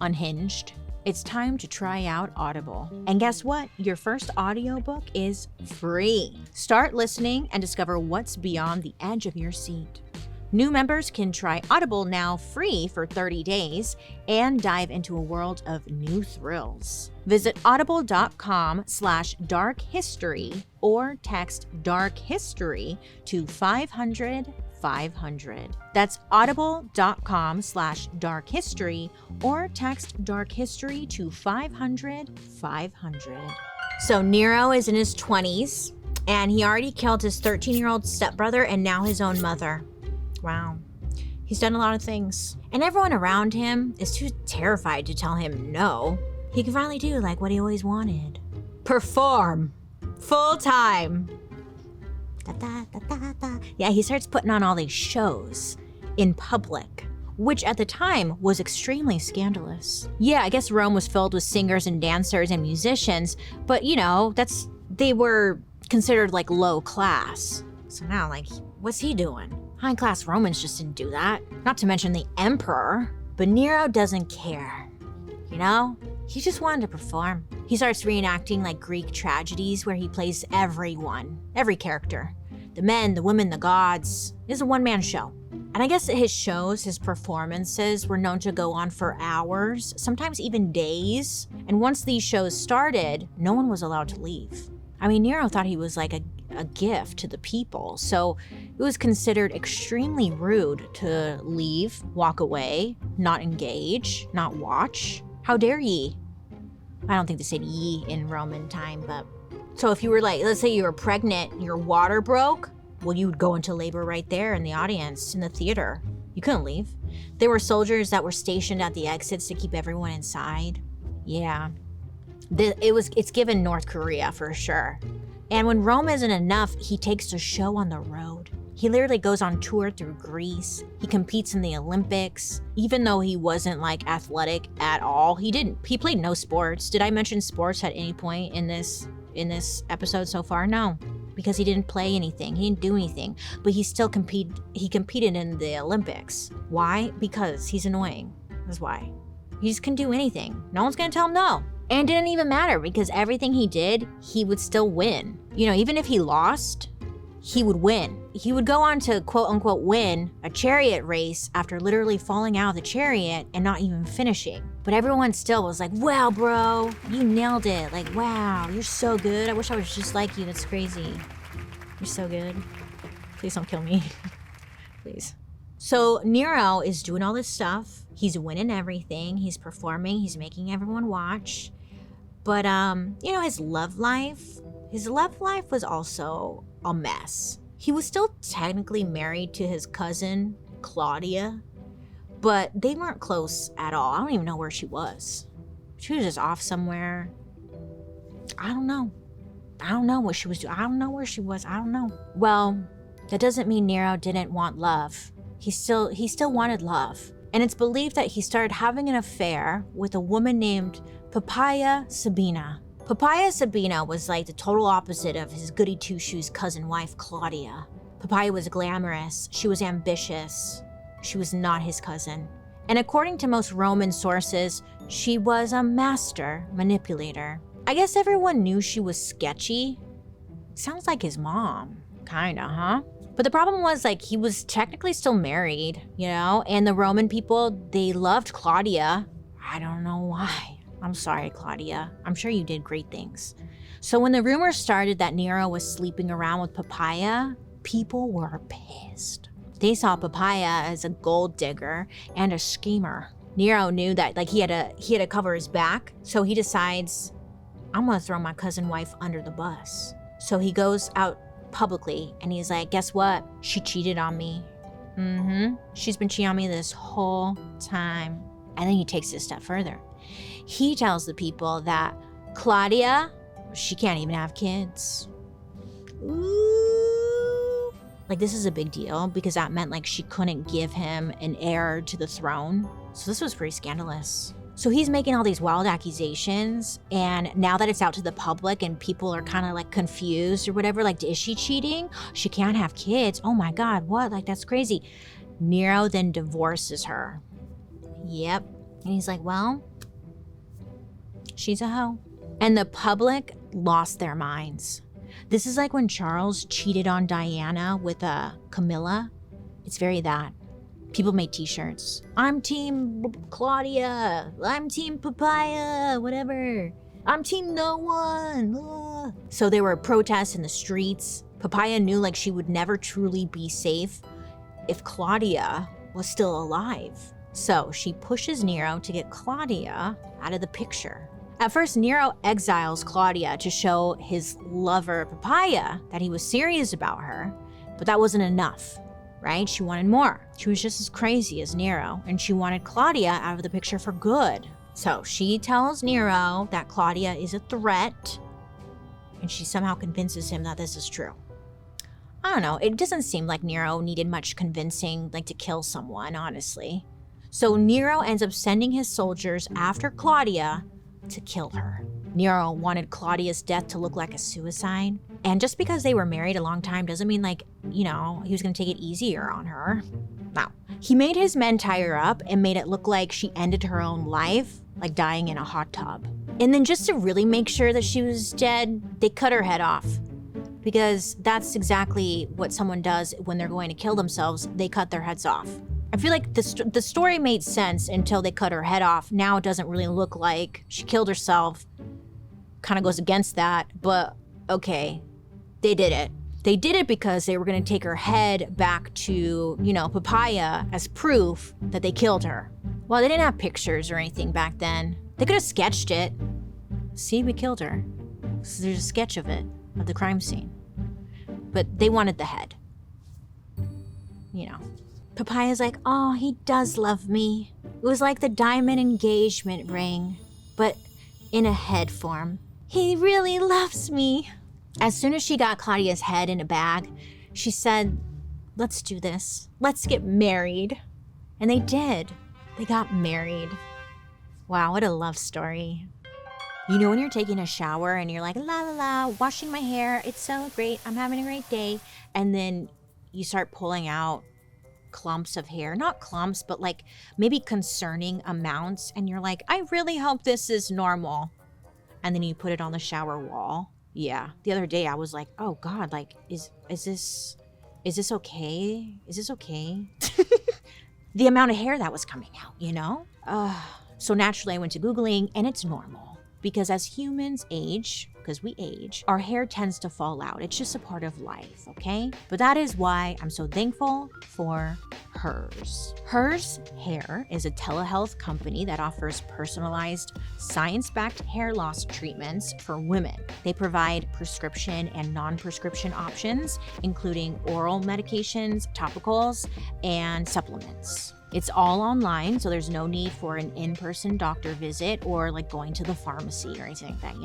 unhinged, it's time to try out Audible. And guess what? Your first audiobook is free. Start listening and discover what's beyond the edge of your seat. New members can try Audible now free for 30 days and dive into a world of new thrills. Visit audible.com/darkhistory or text dark history to 500 500. That's audible.com/darkhistory or text dark history to 500 500. So Nero is in his 20s and he already killed his 13-year-old stepbrother and now his own mother. Wow. He's done a lot of things. And everyone around him is too terrified to tell him no. He can finally do like what he always wanted. Perform. Full time. Da, da, da, da, da. Yeah, he starts putting on all these shows in public, which at the time was extremely scandalous. Yeah, I guess Rome was filled with singers and dancers and musicians, but you know, they were considered like low class. So now, like, what's he doing? High-class Romans just didn't do that. Not to mention the emperor. But Nero doesn't care. You know? He just wanted to perform. He starts reenacting like Greek tragedies where he plays everyone, every character. The men, the women, the gods. It's a one-man show. And I guess his shows, his performances were known to go on for hours, sometimes even days. And once these shows started, no one was allowed to leave. I mean, Nero thought he was like a gift to the people, so it was considered extremely rude to leave, walk away, not engage, not watch. How dare ye? I don't think they said ye in Roman time, but... So if you were like, let's say you were pregnant, your water broke, well, you would go into labor right there in the audience, in the theater. You couldn't leave. There were soldiers that were stationed at the exits to keep everyone inside. Yeah. It's given North Korea for sure. And when Rome isn't enough, he takes the show on the road. He literally goes on tour through Greece. He competes in the Olympics. Even though he wasn't like athletic at all, he played no sports. Did I mention sports at any point in this episode so far? No, because he didn't play anything. He didn't do anything, but he competed in the Olympics. Why? Because he's annoying. That's why. He just can do anything. No one's gonna tell him no. And it didn't even matter because everything he did, he would still win. You know, even if he lost, he would win. He would go on to quote unquote win a chariot race after literally falling out of the chariot and not even finishing. But everyone still was like, wow, bro, you nailed it. Like, wow, you're so good. I wish I was just like you. That's crazy. You're so good. Please don't kill me. Please. So Nero is doing all this stuff. He's winning everything. He's performing. He's making everyone watch. But, you know, his love life was also a mess. He was still technically married to his cousin, Claudia, but they weren't close at all. I don't even know where she was. She was just off somewhere. I don't know what she was doing. I don't know where she was. I don't know. Well, that doesn't mean Nero didn't want love. He still wanted love. And it's believed that he started having an affair with a woman named Poppaea Sabina. Poppaea Sabina was like the total opposite of his goody two-shoes cousin wife, Claudia. Poppaea was glamorous. She was ambitious. She was not his cousin. And according to most Roman sources, she was a master manipulator. I guess everyone knew she was sketchy. Sounds like his mom. Kinda, huh? But the problem was, like, he was technically still married, you know? And the Roman people, they loved Claudia. I don't know why. I'm sorry, Claudia. I'm sure you did great things. So when the rumors started that Nero was sleeping around with Poppaea, people were pissed. They saw Poppaea as a gold digger and a schemer. Nero knew that, like, he had to cover his back. So he decides, I'm gonna throw my cousin wife under the bus. So he goes out publicly and he's like, guess what? She cheated on me. She's been cheating on me this whole time. And then he takes it a step further. He tells the people that Claudia, she can't even have kids. Ooh. Like, this is a big deal because that meant like she couldn't give him an heir to the throne. So this was pretty scandalous. So he's making all these wild accusations, and now that it's out to the public and people are kind of like confused or whatever, like, is she cheating? She can't have kids. Oh my God, what? Like, that's crazy. Nero then divorces her. Yep. And he's like, well, she's a hoe. And the public lost their minds. This is like when Charles cheated on Diana with Camilla. It's very that. People made t-shirts. I'm team Claudia. I'm team Poppaea, whatever. I'm team no one. So there were protests in the streets. Poppaea knew like she would never truly be safe if Claudia was still alive. So she pushes Nero to get Claudia out of the picture. At first, Nero exiles Claudia to show his lover Poppaea that he was serious about her, but that wasn't enough, right? She wanted more. She was just as crazy as Nero, and she wanted Claudia out of the picture for good. So she tells Nero that Claudia is a threat, and she somehow convinces him that this is true. I don't know, it doesn't seem like Nero needed much convincing, like to kill someone, honestly. So Nero ends up sending his soldiers after Claudia to kill her. Nero wanted Claudia's death to look like a suicide. And just because they were married a long time doesn't mean like, he was gonna take it easier on her. No. He made his men tie her up and made it look like she ended her own life, like dying in a hot tub. And then just to really make sure that she was dead, they cut her head off. Because that's exactly what someone does when they're going to kill themselves. They cut their heads off. I feel like the story made sense until they cut her head off. Now it doesn't really look like she killed herself. Kind of goes against that, but okay, they did it. They did it because they were going to take her head back to, Poppaea as proof that they killed her. Well, they didn't have pictures or anything back then. They could have sketched it. See, we killed her. So there's a sketch of it, of the crime scene. But they wanted the head. Poppaea's like, oh, he does love me. It was like the diamond engagement ring, but in a head form. He really loves me. As soon as she got Claudia's head in a bag, she said, let's do this. Let's get married. And they did. They got married. Wow, what a love story. When you're taking a shower and you're like, la la la, washing my hair, it's so great, I'm having a great day. And then you start pulling out clumps of hair, not clumps, but like maybe concerning amounts. And you're like, I really hope this is normal. And then you put it on the shower wall. Yeah. The other day I was like, oh God, like, is this okay? Is this okay? The amount of hair that was coming out, So naturally I went to Googling and it's normal. Because as humans age, because we age, our hair tends to fall out. It's just a part of life, okay? But that is why I'm so thankful for Hers. Hers Hair is a telehealth company that offers personalized, science-backed hair loss treatments for women. They provide prescription and non-prescription options, including oral medications, topicals, and supplements. It's all online, so there's no need for an in-person doctor visit or like going to the pharmacy or anything like that,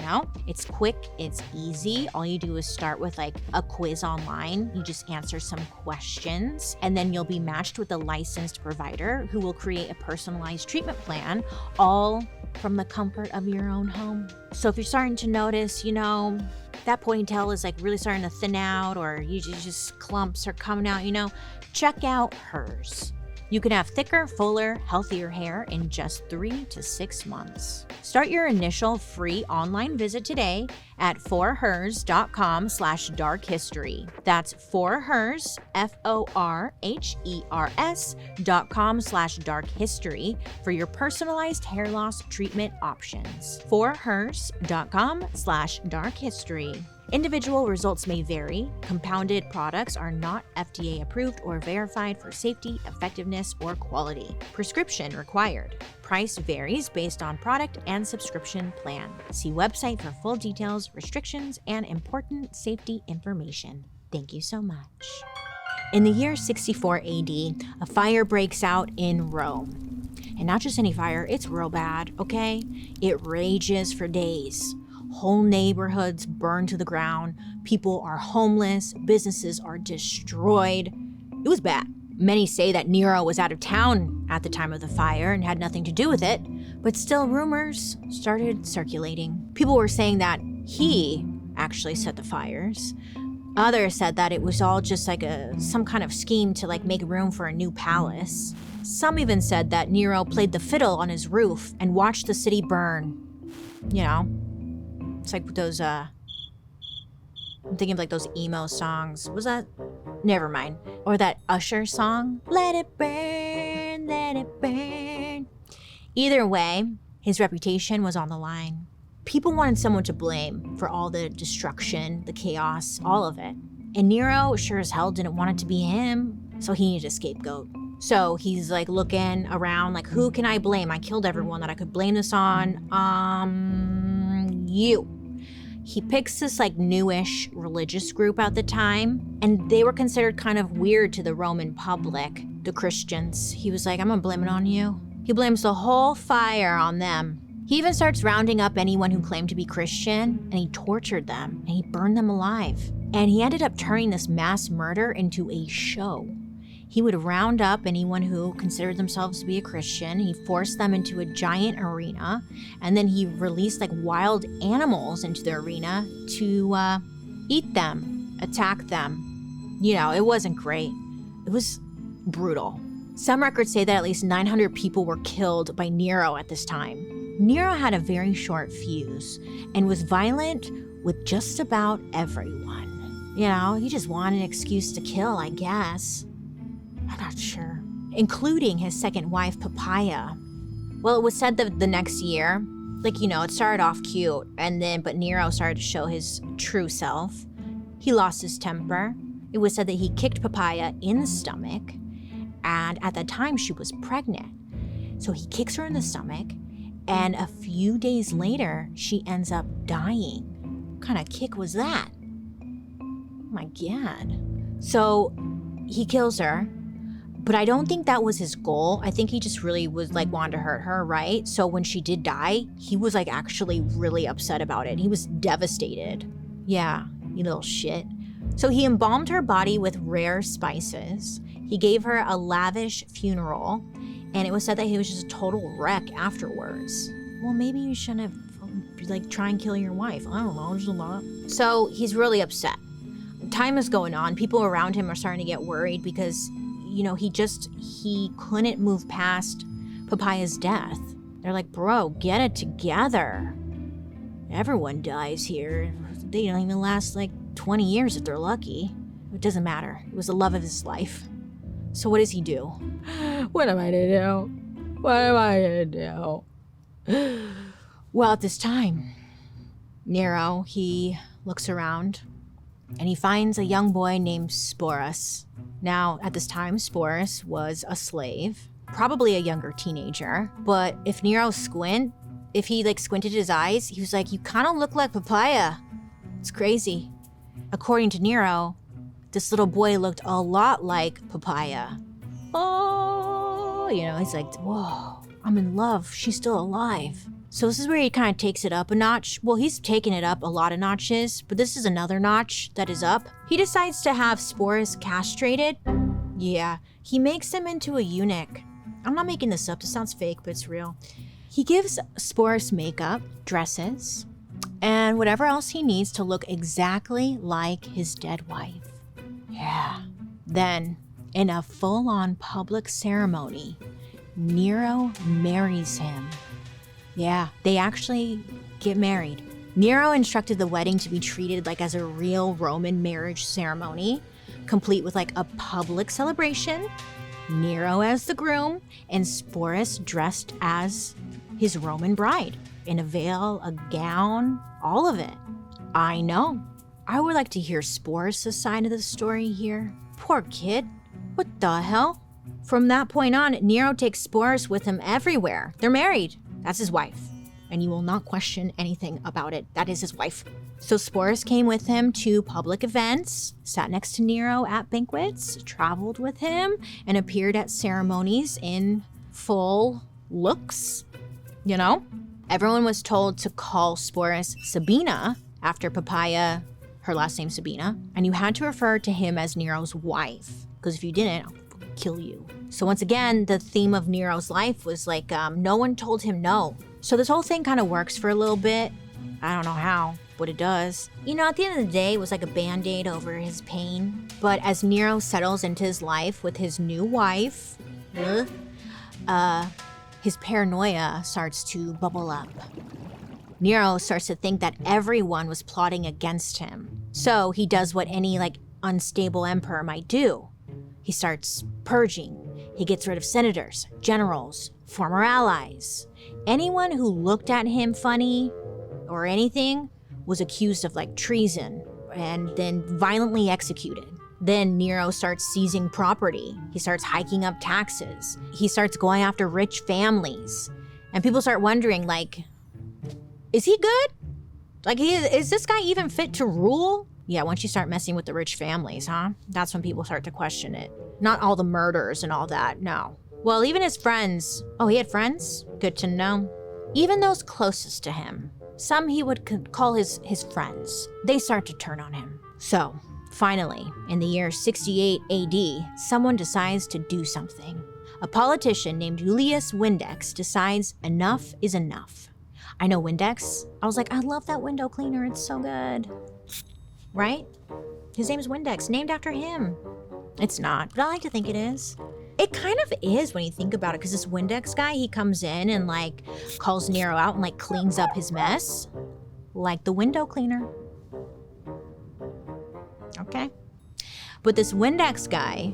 It's quick, it's easy. All you do is start with like a quiz online. You just answer some questions, and then you'll be matched with a licensed provider who will create a personalized treatment plan, all from the comfort of your own home. So if you're starting to notice, that ponytail is like really starting to thin out, or you just clumps are coming out, check out Hers. You can have thicker, fuller, healthier hair in just 3 to 6 months. Start your initial free online visit today at forhers.com/darkhistory. That's forhers, FORHERS.com/darkhistory for your personalized hair loss treatment options. forhers.com/darkhistory. Individual results may vary. Compounded products are not FDA approved or verified for safety, effectiveness, or quality. Prescription required. Price varies based on product and subscription plan. See website for full details, restrictions, and important safety information. Thank you so much. In the year 64 AD, a fire breaks out in Rome. And not just any fire, it's real bad, okay? It rages for days. Whole neighborhoods burn to the ground. People are homeless. Businesses are destroyed. It was bad. Many say that Nero was out of town at the time of the fire and had nothing to do with it, but still rumors started circulating. People were saying that he actually set the fires. Others said that it was all just like some kind of scheme to like make room for a new palace. Some even said that Nero played the fiddle on his roof and watched the city burn. It's like those, I'm thinking of like those emo songs. Was that Never mind. Or that Usher song, let it burn, let it burn. Either way, his reputation was on the line. People wanted someone to blame for all the destruction, the chaos, all of it. And Nero sure as hell didn't want it to be him, so he needed a scapegoat. So he's like looking around like, who can I blame? I killed everyone that I could blame this on. You. He picks this like newish religious group at the time, and they were considered kind of weird to the Roman public, the Christians. He was like, I'm gonna blame it on you. He blames the whole fire on them. He even starts rounding up anyone who claimed to be Christian, and he tortured them, and he burned them alive. And he ended up turning this mass murder into a show. He would round up anyone who considered themselves to be a Christian. He forced them into a giant arena, and then he released like wild animals into the arena to eat them, attack them. You know, it wasn't great. It was brutal. Some records say that at least 900 people were killed by Nero at this time. Nero had a very short fuse and was violent with just about everyone. You know, he just wanted an excuse to kill, I guess. I'm not sure. Including his second wife, Poppaea. Well, it was said that the next year, like, you know, it started off cute, but Nero started to show his true self. He lost his temper. It was said that he kicked Poppaea in the stomach, and at that time she was pregnant. So he kicks her in the stomach, and a few days later, she ends up dying. What kind of kick was that? Oh my God. So he kills her. But I don't think that was his goal. I think he just really was like wanted to hurt her, right? So when she did die, he was like actually really upset about it. He was devastated. Yeah, you little shit. So he embalmed her body with rare spices. He gave her a lavish funeral, and it was said that he was just a total wreck afterwards. Well, maybe you shouldn't have like try and kill your wife. I don't know, just a lot. So he's really upset. Time is going on. People around him are starting to get worried because you know, he couldn't move past Poppaea's death. They're like, bro, get it together. Everyone dies here. They don't even last like 20 years if they're lucky. It doesn't matter. It was the love of his life. So what does he do? What am I to do? What am I to do? Well, at this time, Nero, he looks around and he finds a young boy named Sporus. Now, at this time, Sporus was a slave, probably a younger teenager, but if Nero squinted his eyes, he was like, you kind of look like Poppaea. It's crazy. According to Nero, this little boy looked a lot like Poppaea. Oh, you know, he's like, whoa, I'm in love. She's still alive. So this is where he kind of takes it up a notch. Well, he's taken it up a lot of notches, but this is another notch that is up. He decides to have Sporus castrated. Yeah, he makes him into a eunuch. I'm not making this up, this sounds fake, but it's real. He gives Sporus makeup, dresses, and whatever else he needs to look exactly like his dead wife. Yeah. Then, in a full-on public ceremony, Nero marries him. Yeah, they actually get married. Nero instructed the wedding to be treated like as a real Roman marriage ceremony, complete with like a public celebration, Nero as the groom, and Sporus dressed as his Roman bride, in a veil, a gown, all of it. I know. I would like to hear Sporus' side of the story here. Poor kid. What the hell? From that point on, Nero takes Sporus with him everywhere. They're married. That's his wife, and you will not question anything about it. That is his wife. So Sporus came with him to public events, sat next to Nero at banquets, traveled with him, and appeared at ceremonies in full looks. You know? Everyone was told to call Sporus Sabina, after Poppaea, her last name Sabina, and you had to refer to him as Nero's wife, because if you didn't, I'll kill you. So once again, the theme of Nero's life was like, no one told him no. So this whole thing kind of works for a little bit. I don't know how, but it does. You know, at the end of the day, it was like a band-aid over his pain. But as Nero settles into his life with his new wife, his paranoia starts to bubble up. Nero starts to think that everyone was plotting against him. So he does what any unstable emperor might do. He starts purging. He gets rid of senators, generals, former allies. Anyone who looked at him funny or anything was accused of like treason and then violently executed. Then Nero starts seizing property. He starts hiking up taxes. He starts going after rich families. And people start wondering, like, is he good? Like, is this guy even fit to rule? Yeah, once you start messing with the rich families, huh? That's when people start to question it. Not all the murders and all that, no. Well, even his friends. Oh, he had friends? Good to know. Even those closest to him. Some he would call his friends. They start to turn on him. So, finally, in the year 68 AD, someone decides to do something. A politician named Julius Windex decides enough is enough. I know Windex. I was like, I love that window cleaner. It's so good. Right? His name is Windex, named after him. It's not, but I like to think it is. It kind of is when you think about it, because this Windex guy, he comes in and like calls Nero out and like cleans up his mess. Like the window cleaner. Okay. But this Windex guy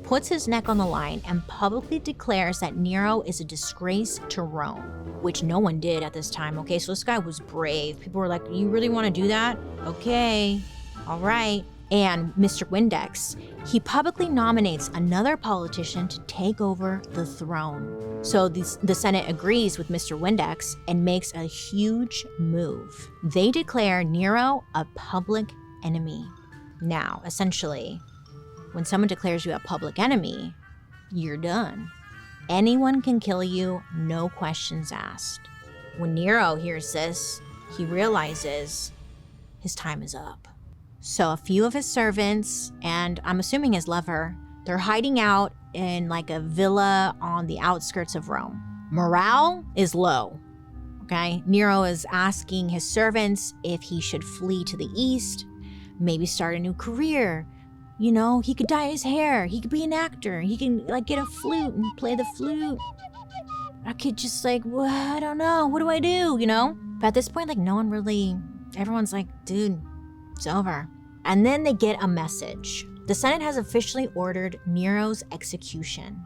puts his neck on the line and publicly declares that Nero is a disgrace to Rome, which no one did at this time, okay? So this guy was brave. People were like, you really want to do that? Okay, all right. And Mr. Windex, he publicly nominates another politician to take over the throne. So the Senate agrees with Mr. Windex and makes a huge move. They declare Nero a public enemy. Now, essentially, when someone declares you a public enemy, you're done. Anyone can kill you, no questions asked. When Nero hears this, he realizes his time is up. So a few of his servants, and I'm assuming his lover, they're hiding out in like a villa on the outskirts of Rome. Morale is low, okay? Nero is asking his servants if he should flee to the east, maybe start a new career. You know, he could dye his hair. He could be an actor. He can like get a flute and play the flute. I could just like, well, I don't know. What do I do? You know? But at this point, like no one really, everyone's like, dude, it's over. And then they get a message. The Senate has officially ordered Nero's execution.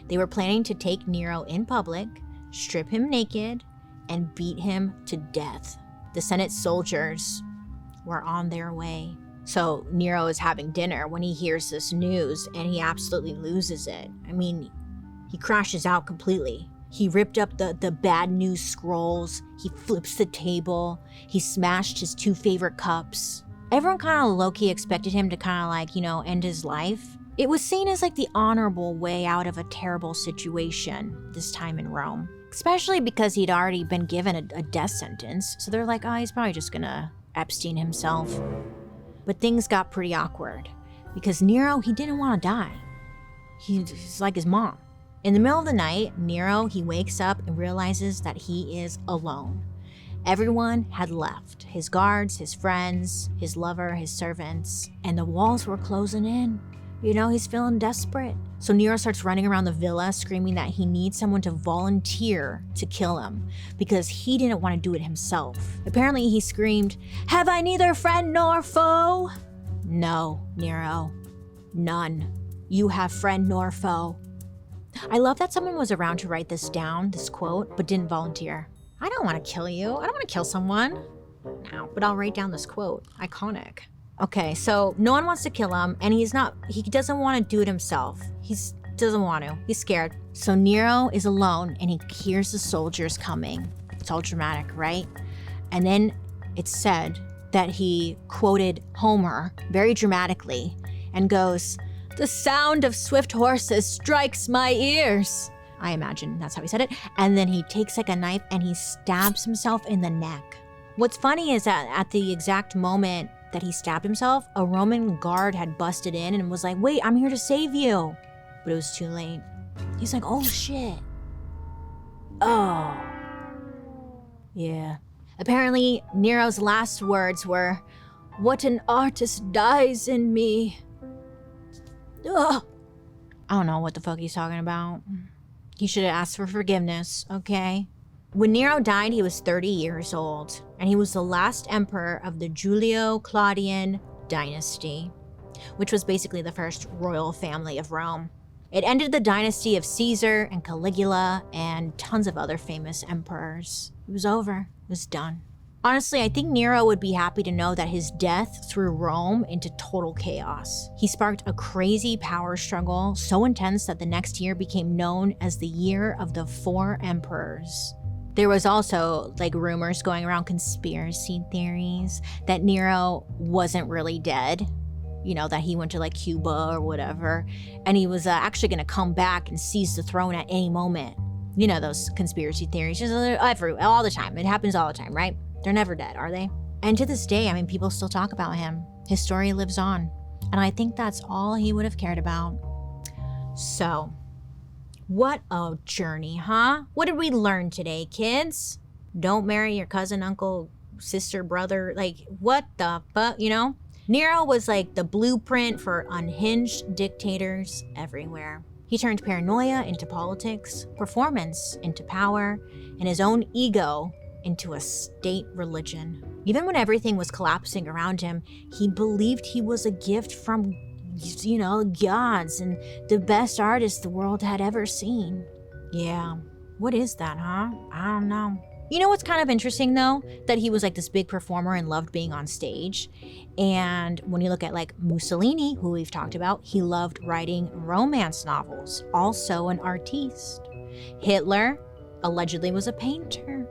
They were planning to take Nero in public, strip him naked, and beat him to death. The Senate soldiers were on their way. So Nero is having dinner when he hears this news and he absolutely loses it. I mean, he crashes out completely. He ripped up the bad news scrolls. He flips the table. He smashed his 2 favorite cups. Everyone kind of low-key expected him to kind of like, you know, end his life. It was seen as like the honorable way out of a terrible situation this time in Rome, especially because he'd already been given a death sentence. So they're like, oh, he's probably just gonna Epstein himself. But things got pretty awkward because Nero, he didn't want to die. He's like his mom. In the middle of the night, Nero, he wakes up and realizes that he is alone. Everyone had left. His guards, his friends, his lover, his servants, and the walls were closing in. You know, he's feeling desperate. So Nero starts running around the villa screaming that he needs someone to volunteer to kill him because he didn't want to do it himself. Apparently he screamed, "Have I neither friend nor foe?" No, Nero, none. You have friend nor foe. I love that someone was around to write this down, this quote, but didn't volunteer. I don't want to kill you. I don't want to kill someone. No, but I'll write down this quote. Iconic. Okay, so no one wants to kill him, and he doesn't want to do it himself. He doesn't want to. He's scared. So Nero is alone, and he hears the soldiers coming. It's all dramatic, right? And then it's said that he quoted Homer very dramatically and goes, "The sound of swift horses strikes my ears." I imagine that's how he said it. And then he takes like a knife and he stabs himself in the neck. What's funny is that at the exact moment that he stabbed himself, a Roman guard had busted in and was like, "Wait, I'm here to save you." But it was too late. He's like, "Oh shit. Oh. Yeah." Apparently, Nero's last words were, "What an artist dies in me." Ugh. I don't know what the fuck he's talking about. He should have asked for forgiveness, okay? When Nero died, he was 30 years old, and he was the last emperor of the Julio-Claudian dynasty. which was basically the first royal family of Rome. It ended the dynasty of Caesar and Caligula and tons of other famous emperors. It was over. It was done. Honestly, I think Nero would be happy to know that his death threw Rome into total chaos. He sparked a crazy power struggle so intense that the next year became known as the Year of the Four Emperors. There was also rumors going around, conspiracy theories, that Nero wasn't really dead. That he went to Cuba or whatever, and he was actually going to come back and seize the throne at any moment. Those conspiracy theories, just all the time. It happens all the time, right? They're never dead, are they? And to this day, people still talk about him. His story lives on. And I think that's all he would have cared about. So, what a journey, huh? What did we learn today, kids? Don't marry your cousin, uncle, sister, brother. What the fuck, Nero was the blueprint for unhinged dictators everywhere. He turned paranoia into politics, performance into power, and his own ego into a state religion. Even when everything was collapsing around him, he believed he was a gift from, gods and the best artist the world had ever seen. Yeah, what is that, huh? I don't know. What's kind of interesting though? That he was this big performer and loved being on stage. And when you look at Mussolini, who we've talked about, he loved writing romance novels, also an artiste. Hitler allegedly was a painter.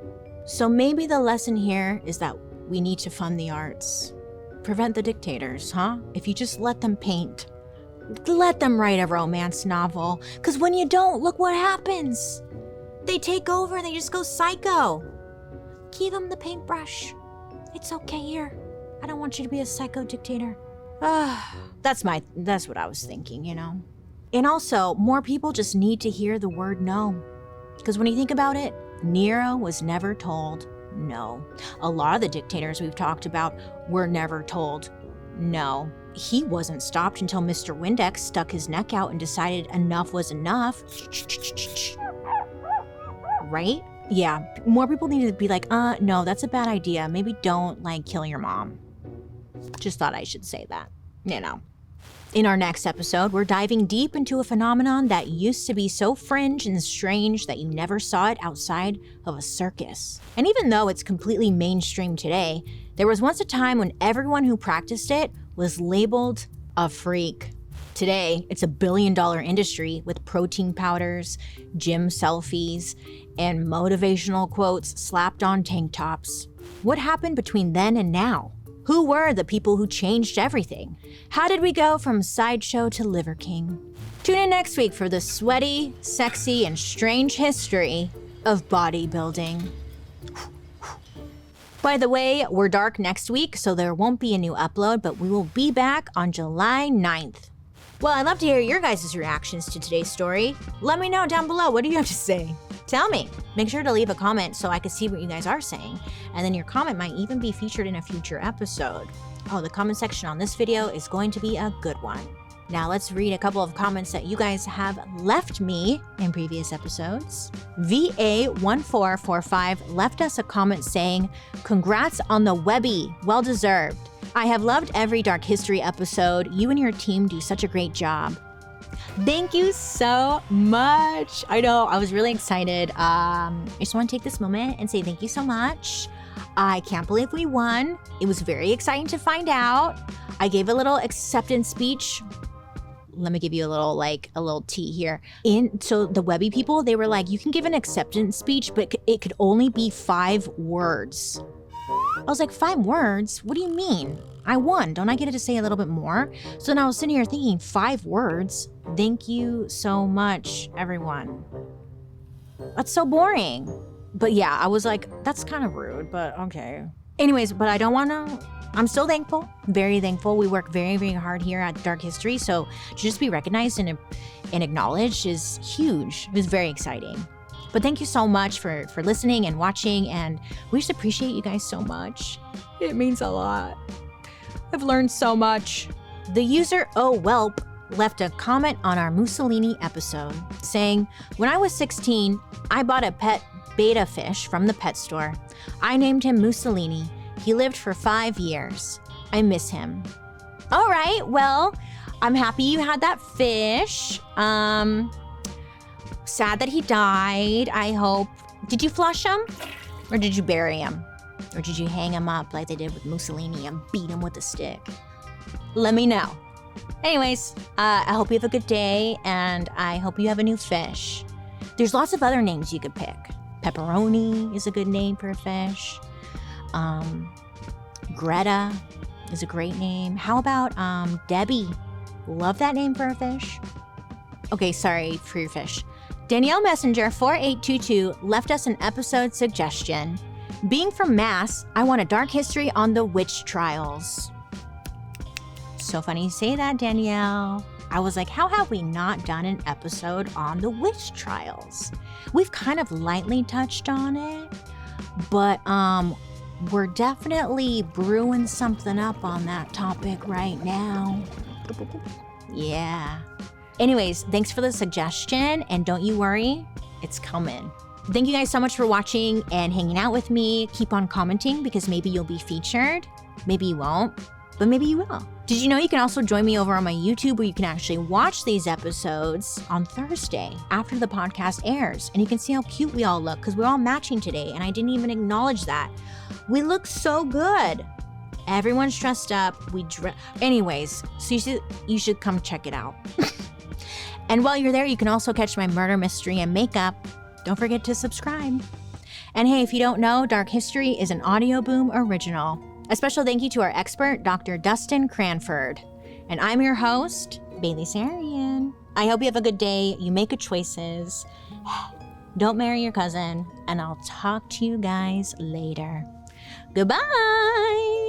So maybe the lesson here is that we need to fund the arts. Prevent the dictators, huh? If you just let them paint, let them write a romance novel. Because when you don't, look what happens. They take over and they just go psycho. Give them the paintbrush. It's okay here. I don't want you to be a psycho dictator. That's what I was thinking, And also, more people just need to hear the word no. Because when you think about it, Nero was never told no. A lot of the dictators we've talked about were never told no. He wasn't stopped until Mr. Windex stuck his neck out and decided enough was enough. Right? Yeah, more people need to be no, that's a bad idea. Maybe don't kill your mom. Just thought I should say that, In our next episode, we're diving deep into a phenomenon that used to be so fringe and strange that you never saw it outside of a circus. And even though it's completely mainstream today, there was once a time when everyone who practiced it was labeled a freak. Today, it's $1 billion industry with protein powders, gym selfies, and motivational quotes slapped on tank tops. What happened between then and now? Who were the people who changed everything? How did we go from sideshow to Liver King? Tune in next week for the sweaty, sexy, and strange history of bodybuilding. By the way, we're dark next week, so there won't be a new upload, but we will be back on July 9th. Well, I'd love to hear your guys' reactions to today's story. Let me know down below. What do you have to say? Tell me. Make sure to leave a comment so I can see what you guys are saying. And then your comment might even be featured in a future episode. Oh, the comment section on this video is going to be a good one. Now let's read a couple of comments that you guys have left me in previous episodes. VA1445 left us a comment saying, "Congrats on the Webby, well deserved. I have loved every Dark History episode. You and your team do such a great job." Thank you so much. I know, I was really excited. I just want to take this moment and say thank you so much. I can't believe we won. It was very exciting to find out. I gave a little acceptance speech. Let me give you a little tea here. So the Webby people, they were like, you can give an acceptance speech, but it could only be 5 words. I was like, 5 words? What do you mean? I won. Don't I get to say a little bit more? So then I was sitting here thinking, 5 words? Thank you so much, everyone. That's so boring. But yeah, I was like, that's kind of rude, but okay. Anyways, but I don't want to... I'm still thankful, very thankful. We work very, very hard here at Dark History, so to just be recognized and acknowledged is huge. It was very exciting. But thank you so much for listening and watching, and we just appreciate you guys so much. It means a lot. I've learned so much. The user owelp left a comment on our Mussolini episode saying, "When I was 16, I bought a pet betta fish from the pet store. I named him Mussolini. He lived for 5 years. I miss him." All right, well, I'm happy you had that fish. Sad that he died. I hope. Did you flush him? Or did you bury him? Or did you hang him up like they did with Mussolini and beat him with a stick? Let me know. Anyways, I hope you have a good day, and I hope you have a new fish. There's lots of other names you could pick. Pepperoni is a good name for a fish. Greta is a great name. How about Debbie? Love that name for a fish. Okay, sorry for your fish. Danielle Messenger 4822 left us an episode suggestion. Being from Mass, I want a dark history on the witch trials. So funny you say that, Danielle. I was like, how have we not done an episode on the witch trials? We've kind of lightly touched on it, but we're definitely brewing something up on that topic right now. Yeah. Anyways, thanks for the suggestion, and don't you worry, it's coming. Thank you guys so much for watching and hanging out with me. Keep on commenting because maybe you'll be featured. Maybe you won't, but maybe you will. Did you know you can also join me over on my YouTube where you can actually watch these episodes on Thursday after the podcast airs, and you can see how cute we all look because we're all matching today, and I didn't even acknowledge that. We look so good. Everyone's dressed up. Anyways, so you should come check it out. And while you're there, you can also catch my murder mystery and makeup. Don't forget to subscribe. And hey, if you don't know, Dark History is an Audio Boom original. A special thank you to our expert, Dr. Dustin Cranford. And I'm your host, Bailey Sarian. I hope you have a good day. You make good choices. Don't marry your cousin. And I'll talk to you guys later. Goodbye.